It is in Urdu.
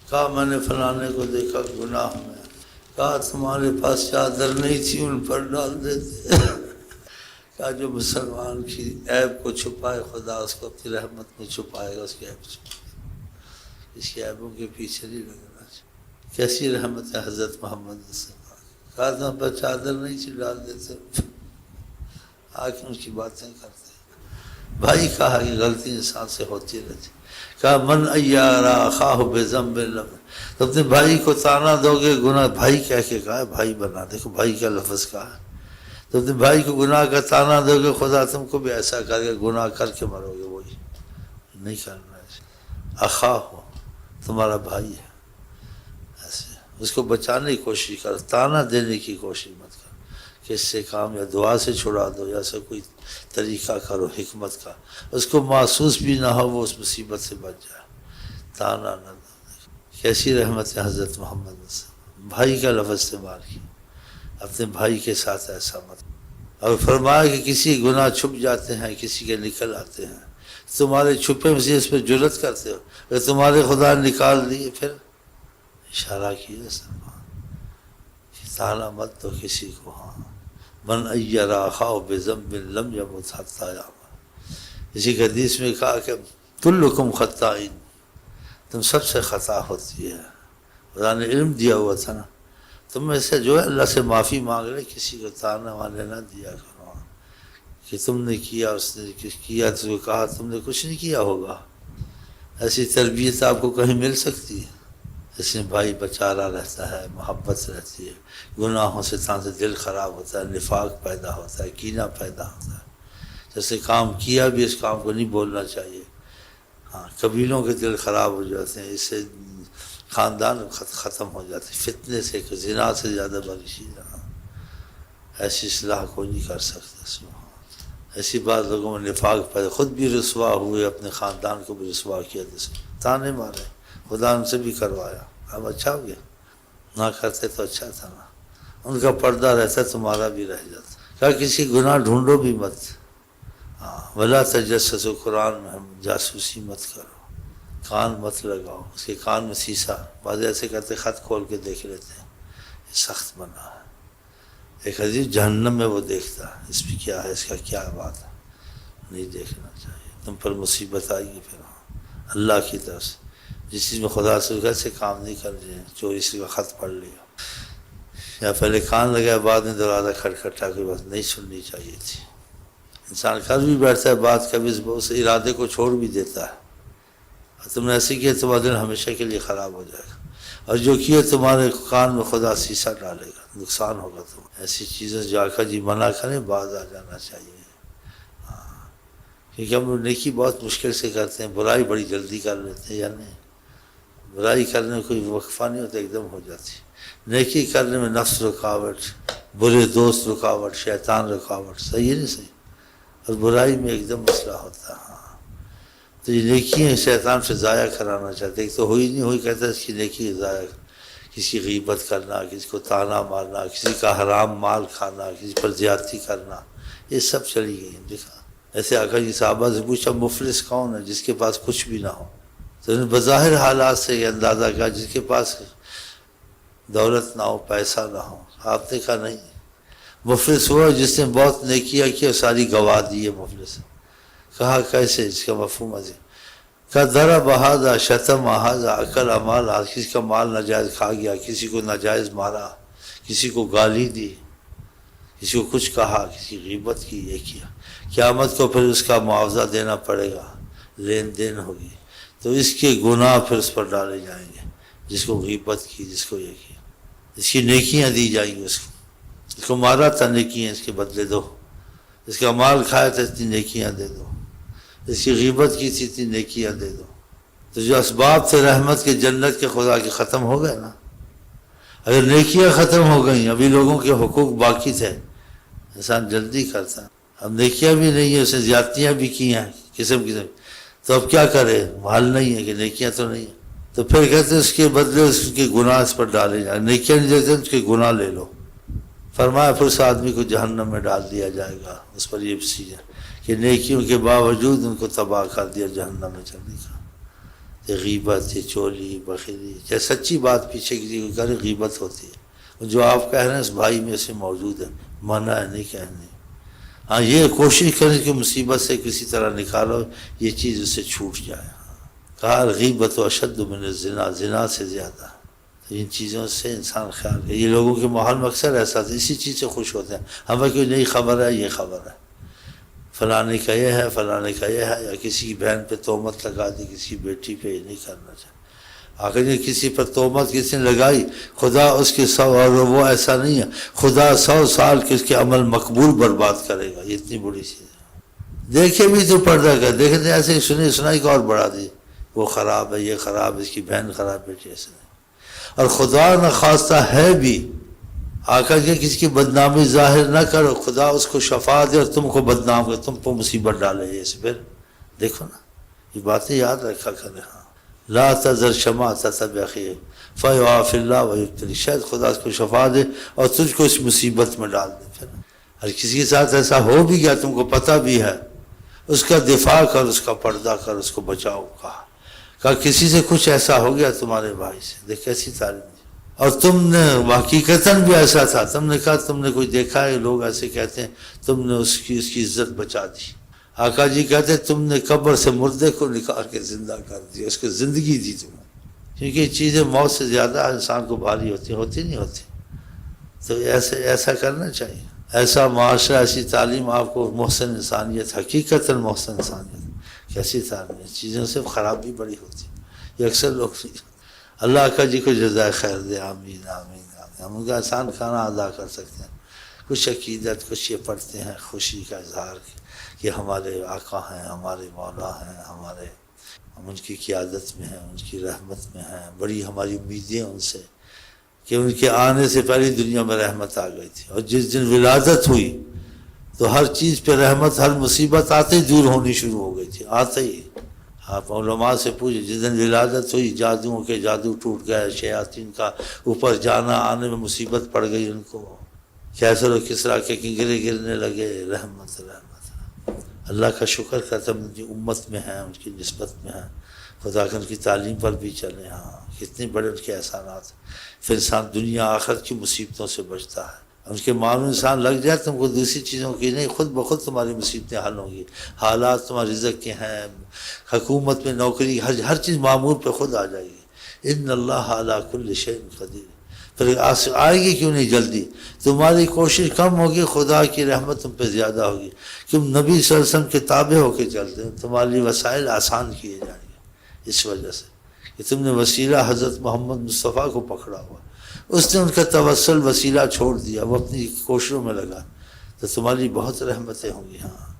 کہا میں نے فلانے کو دیکھا گناہ میں، کہا تمہارے پاس چادر نہیں تھی ان پر ڈال دیتے۔ کہا جو مسلمان کی عیب کو چھپائے خدا اس کو اپنی رحمت میں چھپائے گا، اس کی عیب چھپائے گا، اس کی عیبوں کے پیچھے نہیں لگنا چاہیے۔ کیسی رحمت ہے حضرت محمد صلی اللہ علیہ وسلم، کہا تم پر چادر نہیں تھی ڈال دیتے، آخر ان کی باتیں کرتے۔ بھائی کہا کہ غلطی انسان سے ہوتی رہتی، کہا من ایارا اخاہ بذنب لم، تو اپنے بھائی کو تانا دو گے گناہ، بھائی کہہ کے کہا ہے بھائی بنا، دیکھو بھائی کا لفظ کہا ہے، تو اپنے بھائی کو گناہ کا تانا دو گے خدا تم کو بھی ایسا کر کے گناہ کر کے مرو گے، وہی نہیں کرنا ہے۔ اخاہ ہو تمہارا بھائی ہے، ایسے اس کو بچانے کی کوشش کر، تانا دینے کی کوشش مت کر کہ اس سے کام یا دعا سے چھڑا دو یا ایسا کوئی طریقہ کرو حکمت کا، اس کو محسوس بھی نہ ہو وہ اس مصیبت سے بچ جائے، تانا نہ دو۔ کیسی رحمت ہے حضرت محمد صلی اللہ علیہ وسلم، بھائی کا لفظ استعمال کیا، اپنے بھائی کے ساتھ ایسا مت۔ اور فرمایا کہ کسی گناہ چھپ جاتے ہیں کسی کے نکل آتے ہیں، تمہارے چھپے میں اس پہ جرت کرتے ہو، اگر تمہارے خدا نکال دیے پھر اشارہ کیا سلمان، تانا مت دو کسی کو۔ ہاں من ایّر اخاہ بذنب لم یمت حتی یعمل، اسی حدیث میں کہا کہ کلکم خطائین، تم سب سے خطا ہوتی ہے، خدا نے علم دیا ہوا تھا نا، تم میں سے جو ہے اللہ سے معافی مانگ رہے، کسی کو تانا وانے نہ دیا کرو کہ تم نے کیا اس نے کیا، تو کہا تم نے کچھ نہیں کیا ہوگا، ایسی تربیت آپ کو کہیں مل سکتی ہے؟ اس میں بھائی بچارا رہتا ہے، محبت رہتی ہے، گناہوں سے تانے دل خراب ہوتا ہے، نفاق پیدا ہوتا ہے، کینہ پیدا ہوتا ہے، جیسے کام کیا بھی اس کام کو نہیں بولنا چاہیے۔ ہاں قبیلوں کے دل خراب ہو جاتے ہیں، اس سے خاندان ختم ہو جاتے ہیں، فتنے سے زنا سے زیادہ بڑی چیز۔ ایسی اصلاح کوئی نہیں کر سکتا، ایسی بات لوگوں میں نفاق پیدا، خود بھی رسوا ہوئے، اپنے خاندان کو بھی رسوا کیا، تانے مارے، خدا ان سے بھی کروایا، اب اچھا ہو گیا، نہ کرتے تو اچھا تھا نا، ان کا پردہ رہتا تمہارا بھی رہ جاتا۔ کہا کسی گناہ ڈھونڈو بھی مت، ولا تجسسوا، قرآن میں ہم جاسوسی مت کرو، کان مت لگاؤ، اس کے کان میں سیسا، بعض ایسے کرتے خط کھول کے دیکھ لیتے ہیں، یہ سخت بنا ہے۔ ایک حدیث جہنم میں وہ دیکھتا ہے اس میں کیا ہے، اس کا کیا بات ہے، نہیں دیکھنا چاہیے، تم پر مصیبت آئے گی پھر اللہ کی طرف سے، جس چیز میں خدا سے گھر سے کام نہیں کر رہے ہیں، چوری سے کا خط پڑھ لیا، یا پہلے کان لگایا بعد میں دروازہ کھٹکھٹا کوئی بات نہیں سننی چاہیے تھی۔ انسان کر بھی بیٹھتا ہے بات، کبھی اس ارادے کو چھوڑ بھی دیتا ہے، اور تم نے ایسے کیا تمہارا دل ہمیشہ کے لیے خراب ہو جائے گا، اور جو کیا تمہارے کان میں خدا سیسا ڈالے گا، نقصان ہوگا تم۔ ایسی چیزیں جا کر جی منع کریں، باز آ جانا چاہیے، کیونکہ ہم نیکی بہت مشکل سے کرتے ہیں، برائی بڑی جلدی کر لیتے ہیں، یا نہیں، برائی کرنے میں کوئی وقفہ نہیں ہوتا، ایک دم ہو جاتی، نیکی کرنے میں نفس رکاوٹ، برے دوست رکاوٹ، شیطان رکاوٹ، صحیح ہے نہیں صحیح، اور برائی میں ایک دم مسئلہ ہوتا ہے۔ ہاں تو یہ نیکی ہے شیطان سے ضائع کرانا چاہتے، ایک تو ہوئی نہیں ہوئی کہتا ہے اس کی نیکی ضائع، کسی کی غیبت کرنا، کسی کو تانا مارنا، کسی کا حرام مال کھانا، کسی پر زیادتی کرنا، یہ سب چلی گئی ہیں۔ دیکھا ایسے آقا جی صحابہ سے پوچھا مفلس کون ہے؟ جس کے پاس کچھ بھی نہ ہو، تو انہوں نے بظاہر حالات سے یہ اندازہ کیا جس کے پاس دولت نہ ہو، پیسہ نہ ہو، آپ نے کہا نہیں، مفلس ہوا جس نے بہت نیکیاں کی اور ساری گوا دی ہے مفلس۔ کہا کیسے؟ اس کا مفہوم عظیم، کہا ضرب ھذا شتم ھذا اکل مال، کسی کا مال ناجائز کھا گیا، کسی کو ناجائز مارا، کسی کو گالی دی، کسی کو کچھ کہا، کسی غیبت کی، یہ کیا، قیامت کو پھر اس کا معاوضہ دینا پڑے گا، لین دین ہوگی، تو اس کے گناہ پھر اس پر ڈالے جائیں گے، جس کو غیبت کی، جس کو یہ کیا، اس کی نیکیاں دی جائیں گی، اس کو مارا تھا نیکیاں اس کے بدلے دو، اس کا مال کھایا تھا اتنی نیکیاں دے دو، اس کی غیبت کی تھی اتنی نیکیاں دے دو۔ تو جو اسباب تھے رحمت کے، جنت کے، خدا کے، ختم ہو گئے نا۔ اگر نیکیاں ختم ہو گئیں، ابھی لوگوں کے حقوق باقی تھے، انسان جلدی کرتا، اب نیکیاں بھی نہیں ہیں، اسے زیادتیاں بھی کی ہیں قسم قسم، تو اب کیا کرے، حل نہیں ہے کہ نیکیاں تو نہیں ہیں، تو پھر کہتے ہیں اس کے بدلے اس کے گناہ اس پر ڈالے جائیں، نیکیاں نہیں دیتے اس کے گناہ لے لو۔ فرمایا پھر اس آدمی کو جہنم میں ڈال دیا جائے گا، اس پر یہ چیز ہے کہ نیکیوں کے باوجود ان کو تباہ کر دیا، جہنم میں چلنے کا۔ غیبت چولی بخیلی، چاہے سچی بات پیچھے کسی کو کرے غیبت ہوتی ہے، جو آپ کہہ رہے ہیں اس بھائی میں سے موجود ہے، منع ہے نہیں کہنے۔ ہاں یہ کوشش کریں کہ مصیبت سے کسی طرح نکالو، یہ چیز اس سے چھوٹ جائے۔ کہا غیبت و اشد من الزنا، زنا سے زیادہ۔ تو ان چیزوں سے انسان خیال کرے۔ یہ لوگوں کے ماحول میں اکثر ایسا تھا، اسی چیز سے خوش ہوتے ہیں، ہمیں کوئی نئی خبر ہے، یہ خبر ہے فلانے کا یہ ہے، فلانے کا یہ ہے، یا کسی کی بہن پہ تہمت لگا دی، کسی کی بیٹی پہ، یہ نہیں کرنا چاہیے۔ اگر یہ کسی پر تہمت کسی نے لگائی، خدا اس کے 100، اور وہ ایسا نہیں ہے، خدا 100 سال کے اس کے عمل مقبول برباد کرے گا، یہ اتنی بڑی چیز ہے۔ دیکھے بھی تو پردہ کر، دیکھے تو ایسے ہی سنائی کو اور بڑھا دی، وہ خراب ہے، یہ خراب ہے، اس کی بہن خراب، بیٹی ایسے نہیں۔ اور خدا نہ خواستہ ہے بھی، آقا کہ کسی کی بدنامی ظاہر نہ کرو، خدا اس کو شفا دے اور تم کو بدنام کرے، تم کو مصیبت ڈالے، یہ سے پھر دیکھو نا، یہ باتیں یاد رکھا کرے۔ ہاں لا تذر شماتۃ بأخیہ فیعافی اللہ ویبتلی، شاید خدا اس کو شفا دے اور تجھ کو اس مصیبت میں ڈال دے۔ پھر اور کسی کے ساتھ ایسا ہو بھی گیا، تم کو پتہ بھی ہے، اس کا دفاع کر، اس کا پردہ کر، اس کو بچاؤ۔ کہا کسی سے کچھ ایسا ہو گیا تمہارے بھائی سے، دیکھ کیسی تعلیم دی، اور تم نے حقیقتاً بھی ایسا تھا، تم نے کہا تم نے کوئی دیکھا ہے، لوگ ایسے کہتے ہیں، تم نے اس کی عزت بچا دی۔ آقا جی کہتے ہیں تم نے قبر سے مردے کو نکال کے زندہ کر دیا، اس کو زندگی دی تم نے، کیونکہ یہ چیزیں موت سے زیادہ انسان کو بھاری ہوتی نہیں ہوتی۔ تو ایسا کرنا چاہیے، ایسا معاشرہ، ایسی تعلیم آپ کو محسن انسانیت، حقیقتاً محسن انسانیت، کیسی تعلیم، چیزوں سے خرابی بڑی ہوتی ہے، یہ اکثر لوگ۔ اللہ کا جی کو جزائے خیر دے، آمین آمین آمین۔ ہم ان کا احسان کھانا ادا کر سکتے ہیں، کچھ عقیدت، کچھ یہ پڑھتے ہیں، خوشی کا اظہار کہ ہمارے آقا ہیں، ہمارے مولا ہیں، ہم ان کی قیادت میں ہیں، ان کی رحمت میں ہیں، بڑی ہماری امیدیں ان سے، کہ ان کے آنے سے پہلی دنیا میں رحمت آ گئی تھی، اور جس دن ولادت ہوئی تو ہر چیز پہ رحمت، ہر مصیبت آتے ہی دور ہونی شروع ہو گئی تھی، آتے ہی۔ آپ علماء سے پوچھیں، جس دن ولادت ہوئی جادوؤں کے جادو ٹوٹ گئے، شیاطین کا اوپر جانا آنے میں مصیبت پڑ گئی ان کو، کیسر و کسریٰ کے کنگرے گرنے لگے، رحمت رحمت۔ اللہ کا شکر کرتا ہم ان کی امت میں ہیں، ان کی نسبت میں ہیں، خدا کے ان کی تعلیم پر بھی چلیں۔ ہاں کتنے بڑے ان کے احسانات، پھر انسان دنیا آخرت کی مصیبتوں سے بچتا ہے۔ ان کے معلوم انسان لگ جائے، تم کو دوسری چیزوں کی نہیں، خود بخود تمہاری مصیبتیں حل ہوں گی، حالات تمہارے رزق کے ہیں، حکومت میں نوکری، ہر چیز معمول پہ خود آ جائے گی۔ ان اللہ علی کل شیء قدیر۔ پھر آئے گی کیوں نہیں جلدی؟ تمہاری کوشش کم ہوگی، خدا کی رحمت تم پہ زیادہ ہوگی، تم نبی صلی اللہ علیہ وسلم کے تابع ہو کے چلتے ہو، تمہاری وسائل آسان کیے جائیں گے، اس وجہ سے کہ تم نے وسیلہ حضرت محمد مصطفیٰ کو پکڑا ہوا، اس نے ان کا توسل وسیلہ چھوڑ دیا، وہ اپنی کوششوں میں لگا، تو تمہاری بہت رحمتیں ہوں گی۔ ہاں